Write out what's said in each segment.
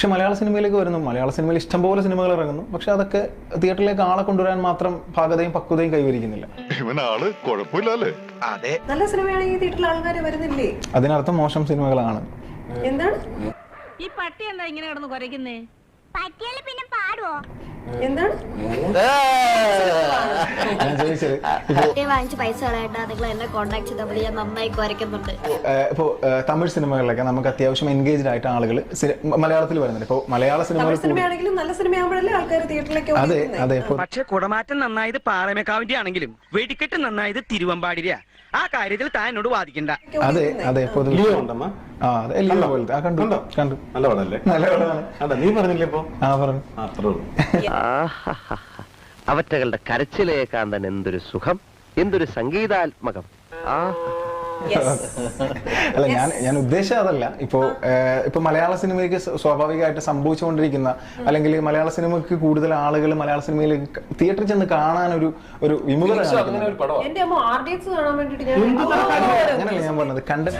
പക്ഷെ മലയാള സിനിമയിലേക്ക് വരുന്നു. മലയാള സിനിമയിൽ ഇഷ്ടംപോലെ സിനിമകൾ ഇറങ്ങുന്നു. പക്ഷെ അതൊക്കെ തിയേറ്ററിലേക്ക് ആളെ കൊണ്ടുവരാൻ മാത്രം പാകതയും പക്വതയും കൈവരിക്കുന്നില്ല. നല്ല സിനിമയാണെങ്കിൽ തിയേറ്ററിൽ ആൾക്കാർ വരുന്നില്ലേ? അതിനർത്ഥം മോശം സിനിമകളാണ്. എന്താണ് ഈ പട്ടി എന്താ ഇങ്ങനെ കിടന്ന് കുരയ്ക്കുന്നേ? പറ്റിയാല് പിന്നെ പാടുവോ? എന്താണ് ഞാൻ ചോദിച്ചത് വാങ്ങിച്ച് പൈസ കളയണ്ട, നിങ്ങൾ എന്നെ കോണ്ടാക്ട് ചെയ്താൽ മതി, ഞാൻ നന്നായി കുരയ്ക്കുന്നുണ്ട്. ഇപ്പോൾ തമിഴ് സിനിമകളിലൊക്കെ നമുക്ക് അത്യാവശ്യം എൻഗേജ്ഡ് ആയിട്ട് ആളുകൾ മലയാളത്തിൽ വരുന്നുണ്ട്. ഇപ്പോൾ മലയാള സിനിമയാണെങ്കിലും നല്ല സിനിമയാകുമ്പോഴല്ലേ ആൾക്കാർ തിയേറ്ററിലേക്ക് അതെ അതെ. പക്ഷെ കുടമാറ്റം നന്നായത് പാറമേക്കാവിന്റെ ആണെങ്കിലും വെടിക്കെട്ട് നന്നായത് തിരുവമ്പാടിര. ആ കാര്യത്തിൽ താൻ എന്നോട് വാദിക്കണ്ട. അതെ അതെ. കണ്ടു. നല്ല പടല്ലേ? നല്ല പടമാണ്. നീ പറഞ്ഞില്ലേ ഇപ്പൊ? പറഞ്ഞു. അവറ്റകളുടെ കരച്ചിലേക്കാന്തൻ എന്തൊരു സുഖം, എന്തൊരു സംഗീതാത്മകം. അല്ല, ഞാൻ ഉദ്ദേശിച്ചത് അതല്ല. ഇപ്പൊ മലയാള സിനിമയ്ക്ക് സ്വാഭാവികമായിട്ട് സംഭവിച്ചുകൊണ്ടിരിക്കുന്ന, അല്ലെങ്കിൽ മലയാള സിനിമയ്ക്ക് കൂടുതൽ ആളുകൾ മലയാള സിനിമയിൽ തിയേറ്ററിൽ ചെന്ന് കാണാൻ ഒരു വിമുഖത. അങ്ങനല്ല ഞാൻ പറഞ്ഞത്. കണ്ടന്റ്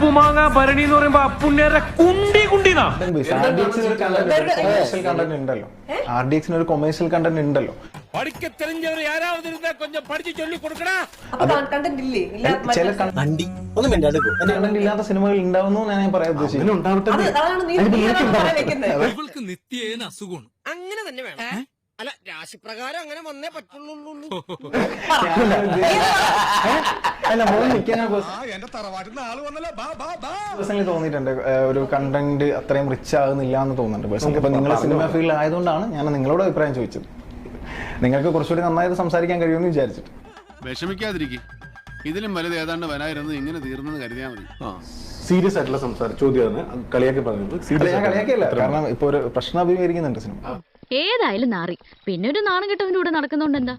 ഉണ്ടല്ലോ. RDXന് ഒരു കൊമേഴ്സ്യൽ കണ്ടന്റ് ഉണ്ടല്ലോ. ചില കണ്ടന്റ് ഇല്ലാത്ത സിനിമകൾ ഉണ്ടാവുന്നു ഞാൻ പറയാൻ ഉദ്ദേശിക്കുന്നത്. അങ്ങനെ തന്നെ വേണം. അല്ല, രാശിപ്രകാരം അങ്ങനെ വന്നേ പറ്റുള്ളൂ. പേഴ്സണലി തോന്നിയിട്ടുണ്ട് ഒരു കണ്ടന്റ് അത്രയും റിച്ച് ആകുന്നില്ല എന്ന് തോന്നുന്നുണ്ട് പേഴ്സണലി. ഇപ്പൊ നിങ്ങൾ സിനിമ ഫീൽഡ് ആയതുകൊണ്ടാണ് ഞാൻ നിങ്ങളോട് അഭിപ്രായം ചോദിച്ചത്. നിങ്ങൾക്ക് കുറച്ചുകൂടി നന്നായിട്ട് സംസാരിക്കാൻ കഴിയുമെന്ന് വിചാരിച്ചിട്ട്. വിഷമിക്കാതിരിക്കും. ഇതിലും വലുത് ഏതാണ്ട് വരായിരുന്നു, ഇങ്ങനെ തീർന്നെന്ന് കരുതിയാൽ മതി. സീരിയസ് ആയിട്ടുള്ള ചോദ്യമാണ്. കളിയാക്കി പറഞ്ഞത് കളിയാക്കിയല്ല, കാരണം ഇപ്പൊ ഒരു പ്രശ്നം അഭിമുഖീകരിക്കുന്നുണ്ട് സിനിമ. ഏതായാലും നാറി, പിന്നെ ഒരു നാണം കെട്ടവന്റെ കൂടെ നടക്കുന്നോണ്ടെന്താ.